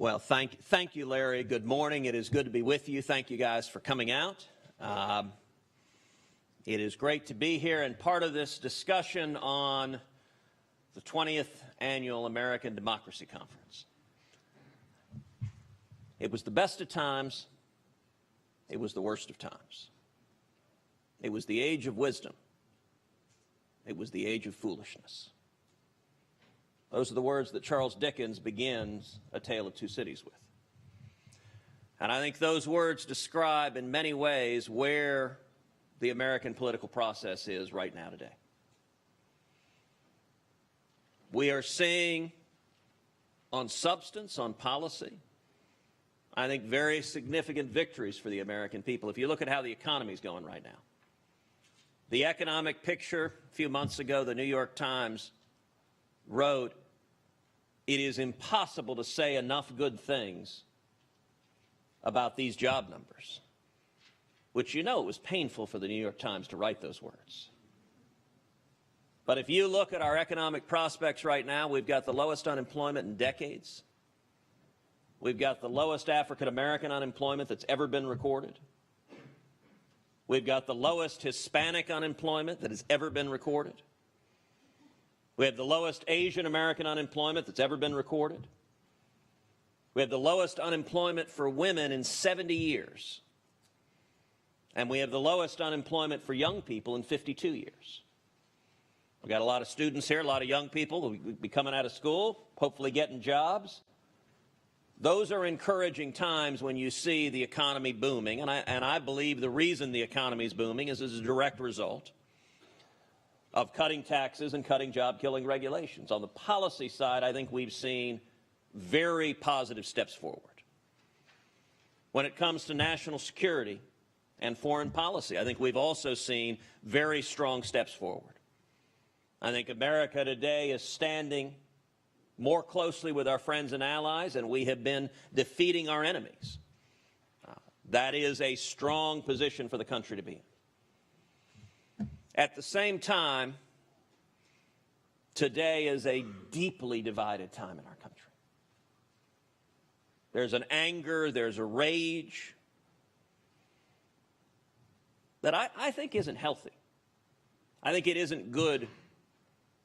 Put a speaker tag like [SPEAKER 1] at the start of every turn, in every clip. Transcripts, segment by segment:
[SPEAKER 1] Well, thank you, Larry. Good morning. It is good to be with you. Thank you guys for coming out. It is great to be here and part of this discussion on the 20th Annual American Democracy Conference. It was the best of times. It was the worst of times. It was the age of wisdom. It was the age of foolishness. Those are the words that Charles Dickens begins A Tale of Two Cities with. And I think those words describe in many ways where the American political process is right now today. We are seeing on substance, on policy, I think very significant victories for the American people. If you look at how the economy is going right now. The economic picture, a few months ago, the New York Times wrote, "It is impossible to say enough good things about these job numbers," which, you know, it was painful for the New York Times to write those words. But if you look at our economic prospects right now, we've got the lowest unemployment in decades. We've got the lowest African American unemployment that's ever been recorded. We've got the lowest Hispanic unemployment that has ever been recorded. We have the lowest Asian American unemployment that's ever been recorded. We have the lowest unemployment for women in 70 years. And we have the lowest unemployment for young people in 52 years. We've got a lot of students here, a lot of young people who will be coming out of school, hopefully getting jobs. Those are encouraging times when you see the economy booming. And I believe the reason the economy is booming is as a direct result of cutting taxes and cutting job-killing regulations. On the policy side, I think we've seen very positive steps forward. When it comes to national security and foreign policy, I think we've also seen very strong steps forward. I think America today is standing more closely with our friends and allies, and we have been defeating our enemies. That is a strong position for the country to be in. At the same time, today is a deeply divided time in our country. There's an anger, there's a rage that I think isn't healthy. I think it isn't good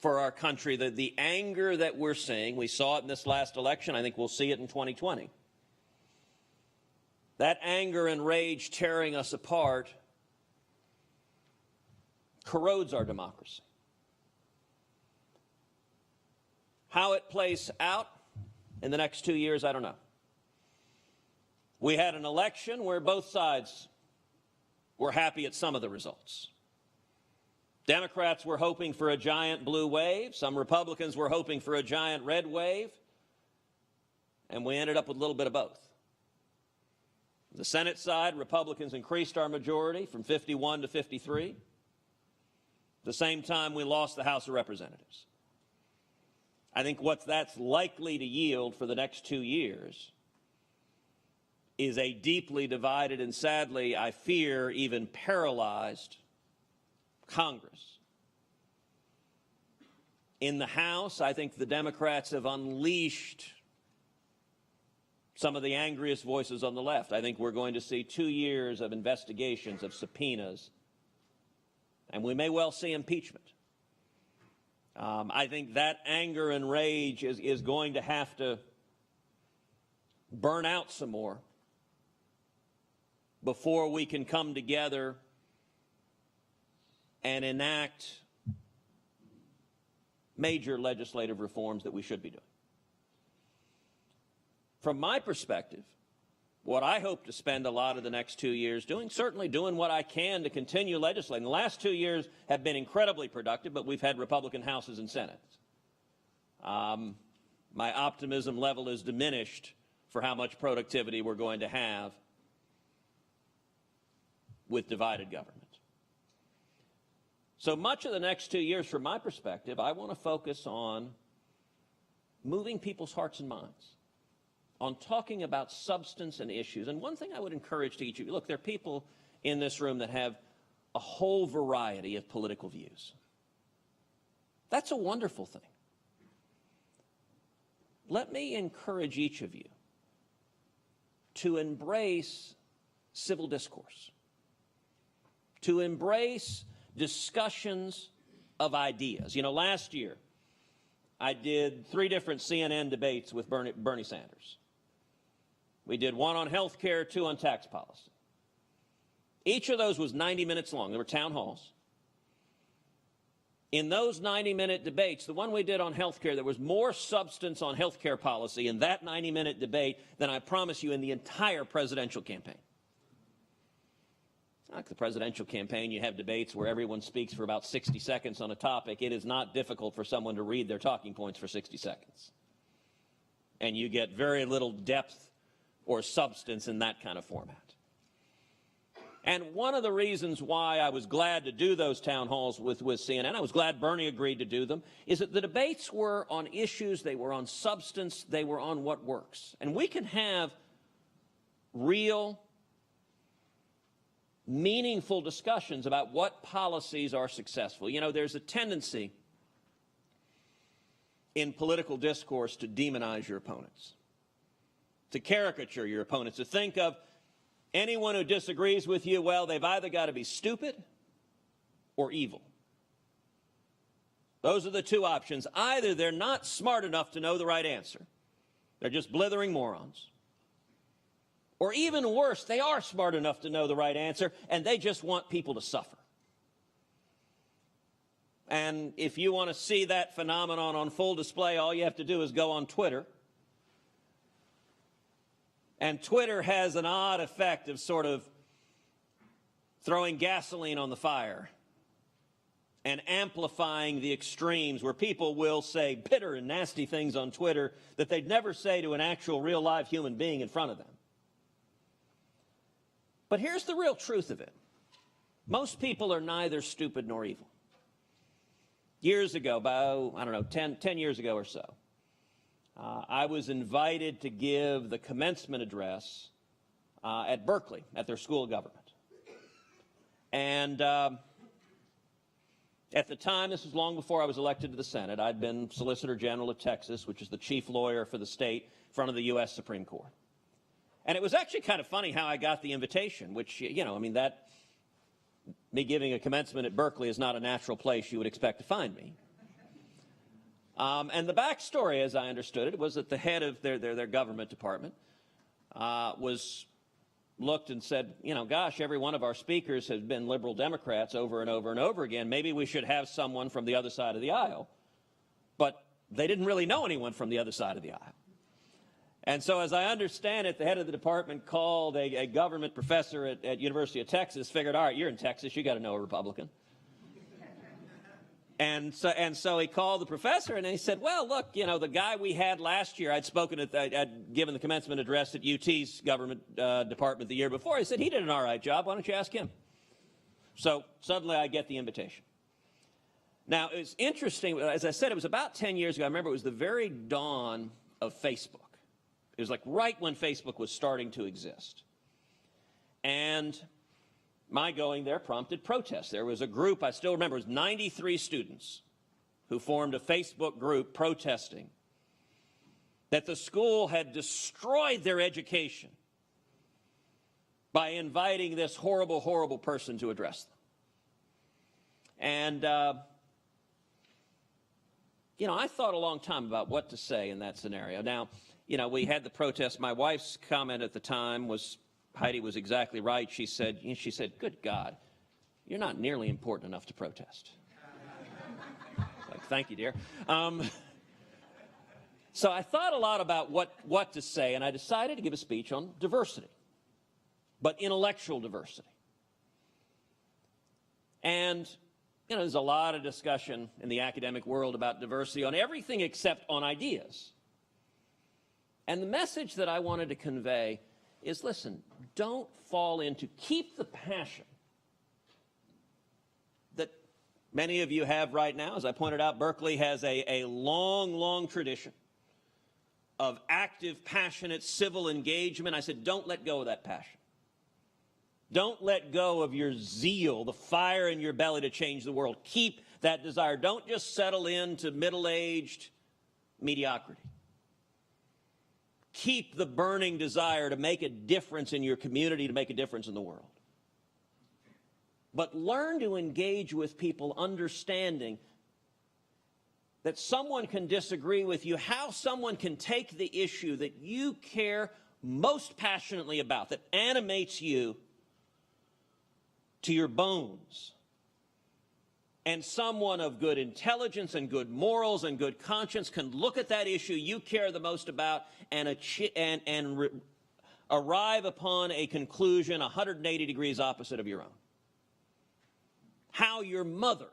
[SPEAKER 1] for our country. The anger that we're seeing, we saw it in this last election, I think we'll see it in 2020. That anger and rage tearing us apart corrodes our democracy. How it plays out in the next 2 years, I don't know. We had an election where both sides were happy at some of the results. Democrats were hoping for a giant blue wave. Some Republicans were hoping for a giant red wave. And we ended up with a little bit of both. The Senate side, Republicans increased our majority from 51 to 53. At the same time, we lost the House of Representatives. I think what that's likely to yield for the next 2 years is a deeply divided and, sadly, I fear, even paralyzed Congress. In the House, I think the Democrats have unleashed some of the angriest voices on the left. I think we're going to see 2 years of investigations, of subpoenas, and we may well see impeachment. I think that anger and rage is going to have to burn out some more before we can come together and enact major legislative reforms that we should be doing. From my perspective, what I hope to spend a lot of the next 2 years doing, certainly doing what I can to continue legislating. The last 2 years have been incredibly productive, but we've had Republican Houses and Senates. My optimism level is diminished for how much productivity we're going to have with divided government. So much of the next 2 years, from my perspective, I want to focus on moving people's hearts and minds, on talking about substance and issues. And one thing I would encourage to each of you, look, there are people in this room that have a whole variety of political views. That's a wonderful thing. Let me encourage each of you to embrace civil discourse, to embrace discussions of ideas. You know, last year, I did 3 different CNN debates with Bernie Sanders. We did 1 on health care, 2 on tax policy. Each of those was 90 minutes long. They were town halls. In those 90-minute debates, the one we did on health care, there was more substance on health care policy in that 90-minute debate than I promise you in the entire presidential campaign. Like the presidential campaign, you have debates where everyone speaks for about 60 seconds on a topic. It is not difficult for someone to read their talking points for 60 seconds. And you get very little depth or substance in that kind of format. And one of the reasons why I was glad to do those town halls with CNN, I was glad Bernie agreed to do them, is that the debates were on issues, they were on substance, they were on what works. And we can have real, meaningful discussions about what policies are successful. You know, there's a tendency in political discourse to demonize your opponents, to caricature your opponents, to think of anyone who disagrees with you, well, they've either got to be stupid or evil. Those are the 2 options. Either they're not smart enough to know the right answer, they're just blithering morons, or even worse, they are smart enough to know the right answer, and they just want people to suffer. And if you want to see that phenomenon on full display, all you have to do is go on Twitter. And Twitter has an odd effect of sort of throwing gasoline on the fire and amplifying the extremes, where people will say bitter and nasty things on Twitter that they'd never say to an actual real live human being in front of them. But here's the real truth of it. Most people are neither stupid nor evil. Years ago, about, I don't know, 10 years ago or so, I was invited to give the commencement address at Berkeley, at their school of government. And at the time, this was long before I was elected to the Senate, I'd been Solicitor General of Texas, which is the chief lawyer for the state in front of the U.S. Supreme Court. And it was actually kind of funny how I got the invitation, which, you know, I mean, me giving a commencement at Berkeley is not a natural place you would expect to find me. And the backstory, as I understood it, was that the head of their government department looked and said, you know, gosh, every one of our speakers has been liberal Democrats over and over and over again. Maybe we should have someone from the other side of the aisle. But they didn't really know anyone from the other side of the aisle. And so, as I understand it, the head of the department called a government professor at University of Texas, figured, all right, you're in Texas, you got to know a Republican. And so he called the professor and he said, well, look, you know, the guy we had last year, I'd given the commencement address at UT's government department the year before. He said, he did an all right job. Why don't you ask him? So suddenly I get the invitation. Now, it's interesting. As I said, it was about 10 years ago. I remember it was the very dawn of Facebook. It was like right when Facebook was starting to exist. And my going there prompted protests. There was a group, I still remember, it was 93 students who formed a Facebook group protesting that the school had destroyed their education by inviting this horrible, horrible person to address them. And, you know, I thought a long time about what to say in that scenario. Now, you know, we had the protest. My wife's comment at the time was, Heidi was exactly right. She said, good God, you're not nearly important enough to protest. Like, thank you, dear. So I thought a lot about what to say, and I decided to give a speech on diversity, but intellectual diversity. And, you know, there's a lot of discussion in the academic world about diversity on everything except on ideas. And the message that I wanted to convey is, listen, don't fall into, keep the passion that many of you have right now. As I pointed out, Berkeley has a long, long tradition of active, passionate civil engagement. I said, don't let go of that passion. Don't let go of your zeal, the fire in your belly to change the world. Keep that desire. Don't just settle into middle-aged mediocrity. keep the burning desire to make a difference in your community, to make a difference in the world. But learn to engage with people understanding that someone can disagree with you, how someone can take the issue that you care most passionately about, that animates you to your bones, and someone of good intelligence and good morals and good conscience can look at that issue you care the most about and arrive upon a conclusion 180 degrees opposite of your own. How your mother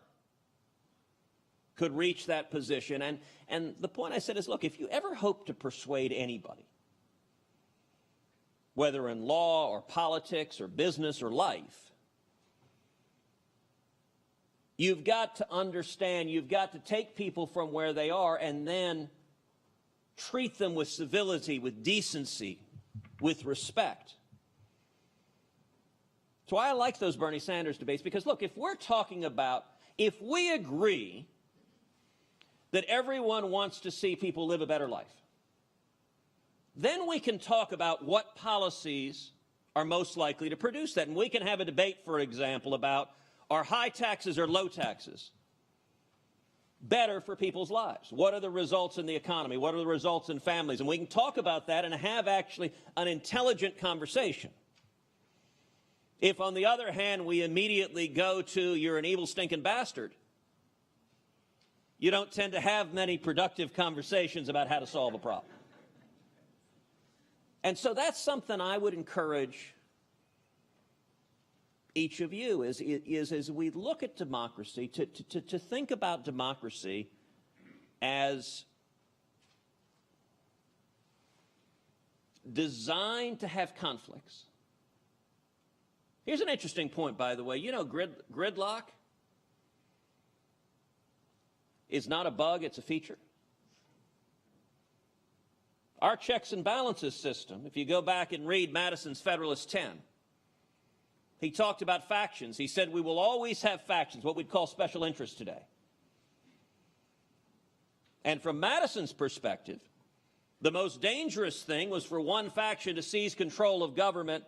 [SPEAKER 1] could reach that position. And the point I said is, look, if you ever hope to persuade anybody, whether in law or politics or business or life, you've got to understand, you've got to take people from where they are and then treat them with civility, with decency, with respect. So I like those Bernie Sanders debates because, look, if we're talking about, if we agree that everyone wants to see people live a better life, then we can talk about what policies are most likely to produce that. And we can have a debate, for example, about are high taxes or low taxes better for people's lives? What are the results in the economy? What are the results in families? And we can talk about that and have actually an intelligent conversation. If, on the other hand, we immediately go to, you're an evil, stinking bastard, you don't tend to have many productive conversations about how to solve a problem. And so that's something I would encourage each of you is as we look at democracy, to think about democracy as designed to have conflicts. Here's an interesting point, by the way. You know, gridlock is not a bug, it's a feature. Our checks and balances system, if you go back and read Madison's Federalist 10, he talked about factions. He said we will always have factions, what we'd call special interests today. And from Madison's perspective, the most dangerous thing was for one faction to seize control of government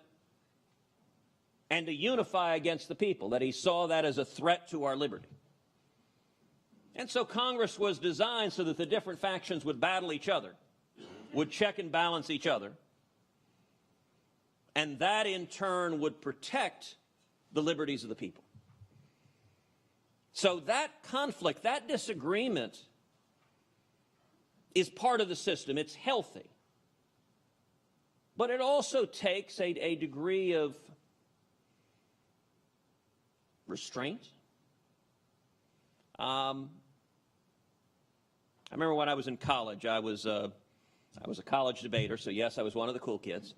[SPEAKER 1] and to unify against the people, that he saw that as a threat to our liberty. And so Congress was designed so that the different factions would battle each other, would check and balance each other, and that in turn would protect the liberties of the people. So that conflict, that disagreement is part of the system. It's healthy. But it also takes a degree of restraint. I remember when I was in college, I was a college debater, so yes, I was one of the cool kids.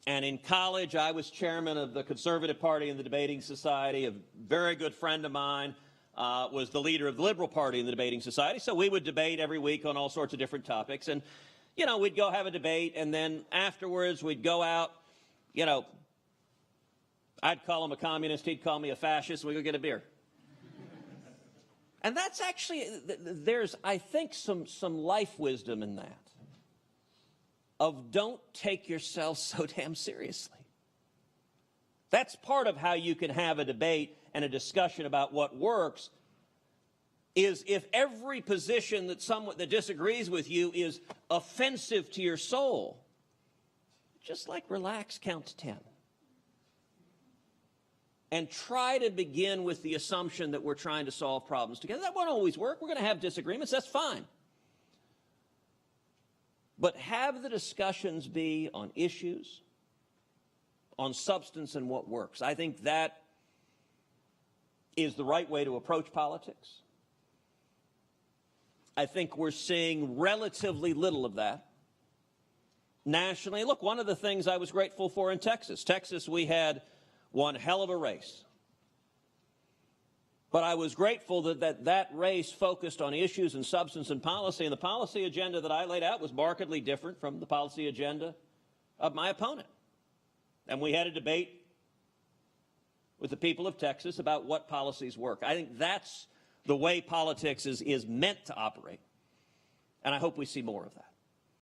[SPEAKER 1] And in college, I was chairman of the Conservative Party in the Debating Society. A very good friend of mine was the leader of the Liberal Party in the Debating Society. So we would debate every week on all sorts of different topics. And, you know, we'd go have a debate, and then afterwards we'd go out, you know, I'd call him a communist, he'd call me a fascist, and we'd go get a beer. And that's actually, there's, I think, some life wisdom in that. Of don't take yourself so damn seriously. That's part of how you can have a debate and a discussion about what works, is if every position that someone that disagrees with you is offensive to your soul, just like relax, count to 10. And try to begin with the assumption that we're trying to solve problems together. That won't always work. We're going to have disagreements. That's fine. But have the discussions be on issues, on substance, and what works. I think that is the right way to approach politics. I think we're seeing relatively little of that nationally. Look, one of the things I was grateful for in Texas. Texas, we had one hell of a race. But I was grateful that race focused on issues and substance and policy, and the policy agenda that I laid out was markedly different from the policy agenda of my opponent. And we had a debate with the people of Texas about what policies work. I think that's the way politics is meant to operate, and I hope we see more of that.